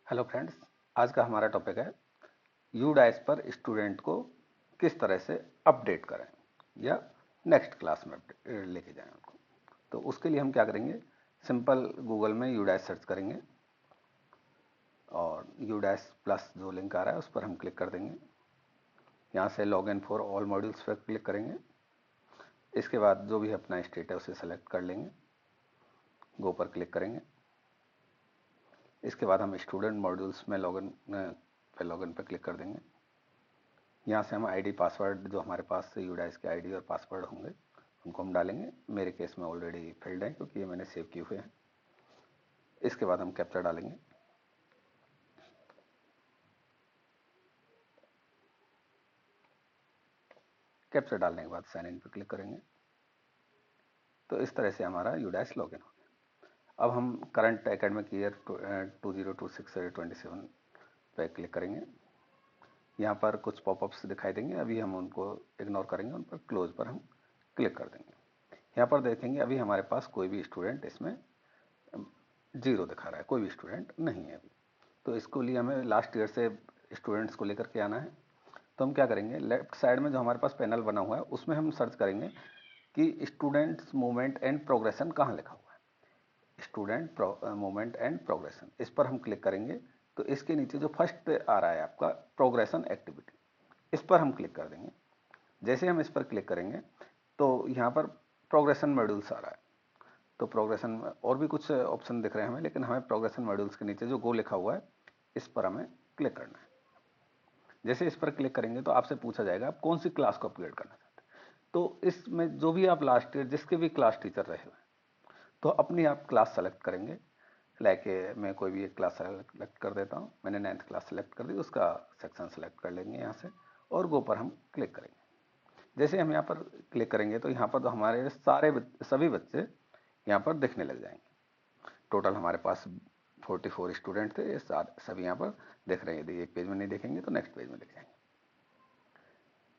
Hello friends. आज का हमारा टॉपिक है यूडाइस पर स्टूडेंट को किस तरह से अपडेट करें या नेक्स्ट क्लास में लेके जाएं उनको। तो उसके लिए हम क्या करेंगे, सिंपल गूगल में यूडाइस सर्च करेंगे और यूडाइस प्लस जो लिंक आ रहा है उस पर हम क्लिक कर देंगे। यहाँ से log in for all modules पर क्लिक करेंगे। इसके बाद जो भी अपना स्टेट है उसे सेलेक्ट कर लेंगे, गो पर क्लिक करेंगे। इसके बाद हम स्टूडेंट मॉड्यूल्स में लॉगिन पर क्लिक कर देंगे। यहाँ से हम आईडी पासवर्ड जो हमारे पास यूडाइस के आईडी और पासवर्ड होंगे उनको हम डालेंगे। मेरे केस में ऑलरेडी फिल्ड है क्योंकि ये मैंने सेव किए हुए हैं। इसके बाद हम कैप्चा डालेंगे। कैप्चा डालने के बाद साइन इन पर क्लिक करेंगे। तो इस तरह से हमारा यूडाइस लॉगिन हो गया। अब हम करंट एकेडमिक ईयर 2026-27 पे क्लिक करेंगे। यहाँ पर कुछ पॉपअप्स दिखाई देंगे, अभी हम उनको इग्नोर करेंगे, उन पर क्लोज पर हम क्लिक कर देंगे। यहाँ पर देखेंगे अभी हमारे पास कोई भी स्टूडेंट इसमें जीरो दिखा रहा है, कोई भी स्टूडेंट नहीं है अभी। तो इसको लिए हमें लास्ट ईयर से स्टूडेंट्स को लेकर के आना है। तो हम क्या करेंगे, लेफ्ट साइड में जो हमारे पास पैनल बना हुआ है उसमें हम सर्च करेंगे कि स्टूडेंट्स मूवमेंट एंड प्रोग्रेशन कहाँ लिखा हुआ है। स्टूडेंट मूवमेंट एंड प्रोग्रेशन, इस पर हम क्लिक करेंगे। तो इसके नीचे जो फर्स्ट आ रहा है आपका प्रोग्रेशन एक्टिविटी, इस पर हम क्लिक कर देंगे। जैसे हम इस पर क्लिक करेंगे तो यहाँ पर प्रोग्रेशन मॉड्यूल्स आ रहा है। तो प्रोग्रेशन में और भी कुछ ऑप्शन दिख रहे हैं हमें, लेकिन हमें प्रोग्रेशन मॉड्यूल्स के नीचे जो गो लिखा हुआ है इस पर हमें क्लिक करना है। जैसे इस पर क्लिक करेंगे तो आपसे पूछा जाएगा आप कौन सी क्लास को अपग्रेड करना चाहते हैं। तो इसमें जो भी आप लास्ट ईयर जिसके भी क्लास टीचर रहे हुए तो अपनी आप क्लास सेलेक्ट करेंगे। लाइक मैं कोई भी एक क्लास सेलेक्ट कर देता हूँ। मैंने 9th क्लास सेलेक्ट कर दी, उसका सेक्शन सेलेक्ट कर लेंगे यहाँ से और गो पर हम क्लिक करेंगे। जैसे हम यहाँ पर क्लिक करेंगे तो यहाँ पर तो हमारे सभी बच्चे यहाँ पर दिखने लग जाएंगे। टोटल हमारे पास 44 स्टूडेंट थे, ये सभी यहाँ पर दिख रहे हैं। यदि एक पेज में नहीं देखेंगे तो नेक्स्ट पेज में दिख जाएंगे।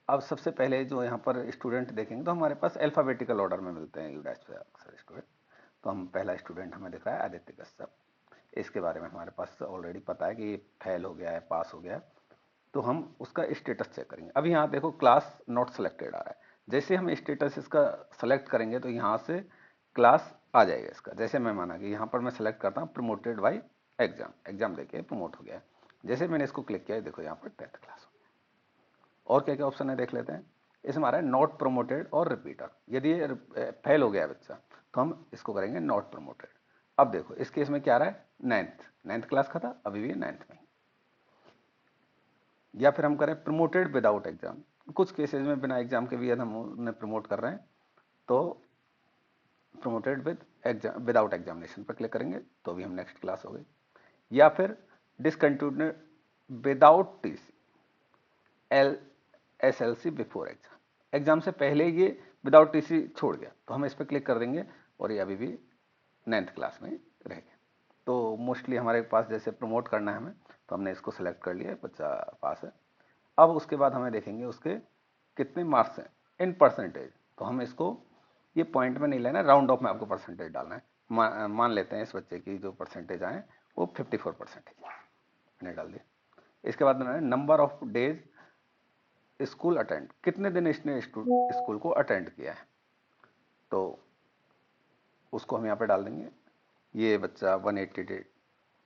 अब सबसे पहले जो यहाँ पर स्टूडेंट देखेंगे तो हमारे पास अल्फाबेटिकल ऑर्डर में मिलते हैं यूडाइस पे अक्सर स्टूडेंट। तो हम पहला स्टूडेंट हमें दिख रहा है आदित्य कश्यप। इसके बारे में हमारे पास ऑलरेडी पता है कि ये फेल हो गया है, पास हो गया है। तो हम उसका स्टेटस चेक करेंगे। अभी यहाँ देखो क्लास नॉट सेलेक्टेड आ रहा है। जैसे हम स्टेटस इसका सेलेक्ट करेंगे तो यहाँ से क्लास आ जाएगा इसका। जैसे मैं माना कि यहाँ पर मैं सेलेक्ट करता हूँ प्रमोटेड बाई एग्जाम, एग्जाम देके प्रमोट हो गया। जैसे मैंने इसको क्लिक किया देखो यहाँ पर 10th क्लास हो गया। और क्या क्या ऑप्शन है देख लेते हैं। इसमें हमारा नॉट प्रमोटेड और रिपीटर। यदि ये फेल हो गया बच्चा तो हम इसको करेंगे नॉट प्रमोटेड। अब देखो इस केस में क्या आ रहा है, 9th क्लास का था, अभी भी 9th में। या फिर हम करें प्रमोटेड विदाउट एग्जाम। कुछ केसेस में बिना एग्जाम के भी हम उन्हें प्रमोट कर रहे हैं तो promoted with exam without examination पर क्लिक करेंगे तो भी हम नेक्स्ट क्लास हो गई। या फिर discontinued without TC L SLC before exam, exam से पहले ये विदाउट टीसी छोड़ गया तो हम इस पर क्लिक कर देंगे और ये अभी भी 9th क्लास में रह गया। तो मोस्टली हमारे पास जैसे प्रमोट करना है हमें तो हमने इसको सेलेक्ट कर लिया, बच्चा पास है। अब उसके बाद हमें देखेंगे उसके कितने मार्क्स हैं इन परसेंटेज। तो हम इसको ये पॉइंट में नहीं लेना, राउंड ऑफ में आपको परसेंटेज डालना है। मान लेते हैं इस बच्चे की जो परसेंटेज आए वो 54% मैंने डाल दिया। इसके बाद मैंने number of days school attend, कितने दिन इसने स्कूल को अटेंड किया है तो उसको हम यहाँ पे डाल देंगे। ये बच्चा 188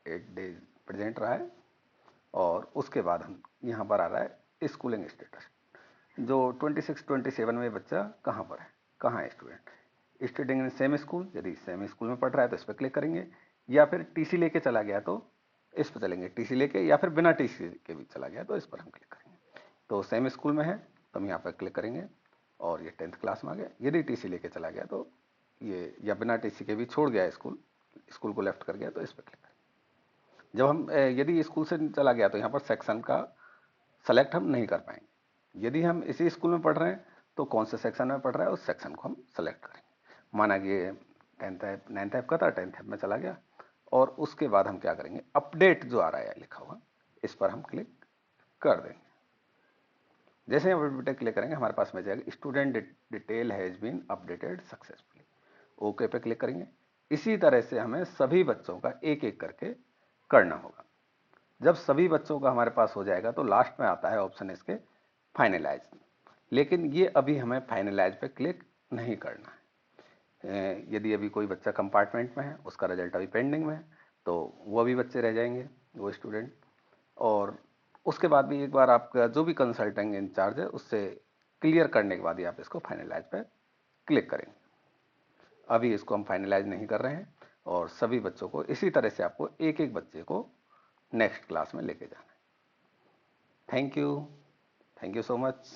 डेज प्रेजेंट रहा है। और उसके बाद हम यहाँ पर आ रहा है स्कूलिंग स्टेटस, जो 26-27 में बच्चा कहाँ पर है, कहाँ है student. Student in same school, यदि सेम स्कूल में पढ़ रहा है तो इस पर क्लिक करेंगे। या फिर टीसी लेके चला गया तो इस पर चलेंगे, टीसी लेके, या फिर बिना टीसी के भी चला गया तो इस पर हम क्लिक करेंगे। तो सेम स्कूल में है तो हम यहाँ पर क्लिक करेंगे और ये 10th क्लास में आ गया। यदि टीसी लेके चला गया तो ये, या बिना टीसी के भी छोड़ गया स्कूल, स्कूल को लेफ्ट कर गया तो इस पर क्लिक करेंगे। जब हम यदि स्कूल से चला गया तो यहाँ पर सेक्शन का सेलेक्ट हम नहीं कर पाएंगे। यदि हम इसी स्कूल में पढ़ रहे हैं तो कौन से सेक्शन में पढ़ रहा है उस सेक्शन को हम सेलेक्ट करेंगे। माना कि 9th ऐप का था, 10th ऐप में चला गया। और उसके बाद हम क्या करेंगे, अपडेट जो आ रहा है लिखा हुआ इस पर हम क्लिक कर देंगे। जैसे हम अपडेट क्लिक करेंगे हमारे पास में जाएगा student detail has been updated successfully, okay पे क्लिक करेंगे। इसी तरह से हमें सभी बच्चों का एक एक करके करना होगा। जब सभी बच्चों का हमारे पास हो जाएगा तो लास्ट में आता है ऑप्शन इसके फाइनलाइज। लेकिन ये अभी हमें फाइनलाइज पे क्लिक नहीं करना है। यदि अभी कोई बच्चा कंपार्टमेंट में है, उसका रिजल्ट अभी पेंडिंग में है, तो वो अभी बच्चे रह जाएंगे, वो स्टूडेंट। और उसके बाद भी एक बार आपका जो भी कंसल्टिंग इंचार्ज है उससे क्लियर करने के बाद ही आप इसको फाइनलाइज पे क्लिक करेंगे। अभी इसको हम फाइनलाइज नहीं कर रहे हैं और सभी बच्चों को इसी तरह से आपको एक एक बच्चे को नेक्स्ट क्लास में लेके जाना है। Thank you so much.